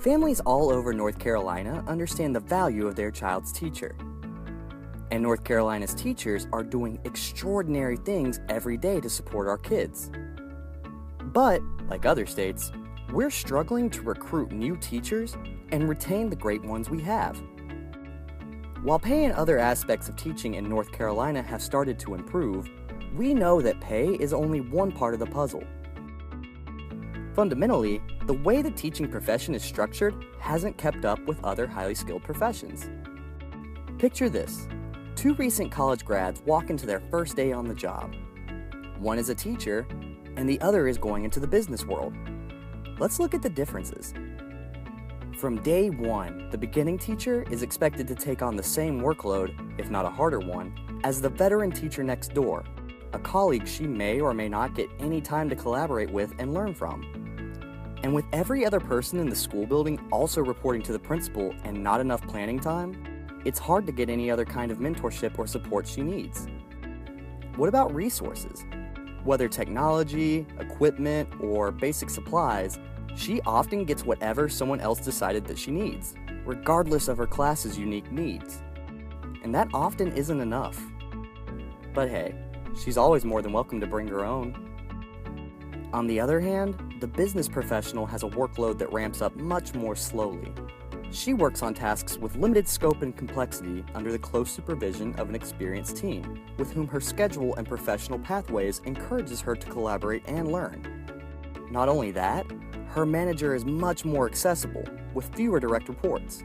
Families all over North Carolina understand the value of their child's teacher. And North Carolina's teachers are doing extraordinary things every day to support our kids. But, like other states, we're struggling to recruit new teachers and retain the great ones we have. While pay and other aspects of teaching in North Carolina have started to improve, we know that pay is only one part of the puzzle. Fundamentally, the way the teaching profession is structured hasn't kept up with other highly skilled professions. Picture this. 2 recent college grads walk into their first day on the job. One is a teacher, and the other is going into the business world. Let's look at the differences. From day one, the beginning teacher is expected to take on the same workload, if not a harder one, as the veteran teacher next door, a colleague she may or may not get any time to collaborate with and learn from. And with every other person in the school building also reporting to the principal and not enough planning time, it's hard to get any other kind of mentorship or support she needs. What about resources? Whether technology, equipment, or basic supplies, she often gets whatever someone else decided that she needs, regardless of her class's unique needs. And that often isn't enough. But hey, she's always more than welcome to bring her own. On the other hand, the business professional has a workload that ramps up much more slowly. She works on tasks with limited scope and complexity under the close supervision of an experienced team, with whom her schedule and professional pathways encourages her to collaborate and learn. Not only that, her manager is much more accessible, with fewer direct reports.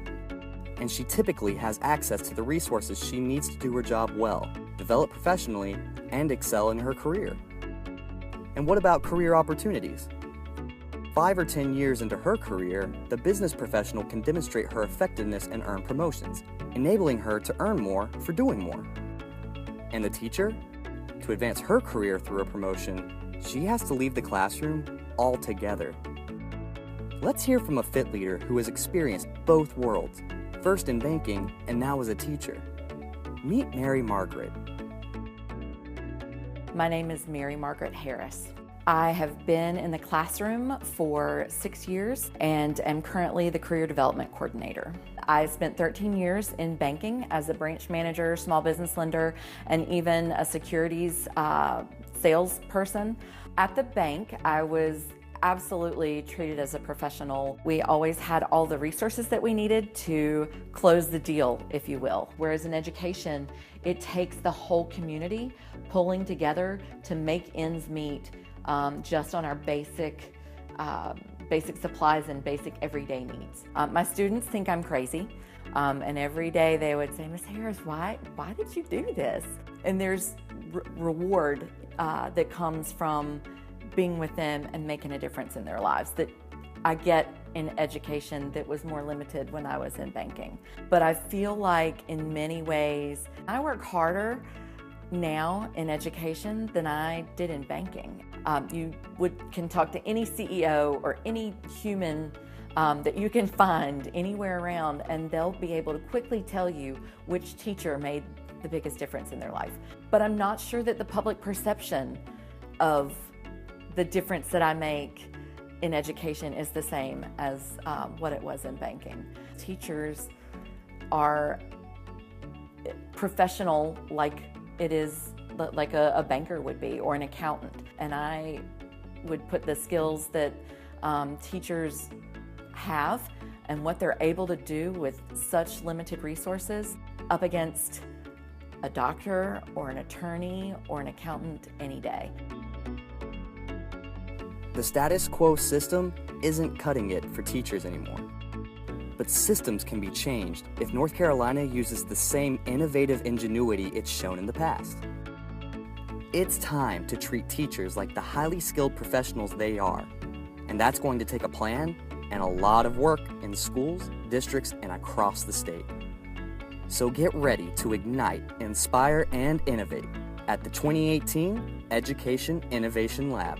And she typically has access to the resources she needs to do her job well, develop professionally, and excel in her career. And what about career opportunities? 5 or 10 years into her career, the business professional can demonstrate her effectiveness and earn promotions, enabling her to earn more for doing more. And the teacher? To advance her career through a promotion, she has to leave the classroom altogether. Let's hear from a FIT leader who has experienced both worlds, first in banking and now as a teacher. Meet Mary Margaret. My name is Mary Margaret Harris. I have been in the classroom for 6 years and am currently the Career Development Coordinator. I spent 13 years in banking as a branch manager, small business lender, and even a securities salesperson. At the bank, I was absolutely treated as a professional. We always had all the resources that we needed to close the deal, if you will. Whereas in education, it takes the whole community pulling together to make ends meet just on our basic supplies and basic everyday needs. My students think I'm crazy, and every day they would say, "Ms. Harris, why did you do this?" And there's reward that comes from being with them and making a difference in their lives that I get in education that was more limited when I was in banking. But I feel like in many ways, I work harder now in education than I did in banking. You can talk to any CEO or any human that you can find anywhere around, and they'll be able to quickly tell you which teacher made the biggest difference in their life. But I'm not sure that the public perception of the difference that I make in education is the same as what it was in banking. Teachers are professional like it is like a banker would be or an accountant. And I would put the skills that teachers have and what they're able to do with such limited resources up against a doctor or an attorney or an accountant any day. The status quo system isn't cutting it for teachers anymore. But systems can be changed if North Carolina uses the same innovative ingenuity it's shown in the past. It's time to treat teachers like the highly skilled professionals they are. And that's going to take a plan and a lot of work in schools, districts, and across the state. So get ready to ignite, inspire, and innovate at the 2018 Education Innovation Lab.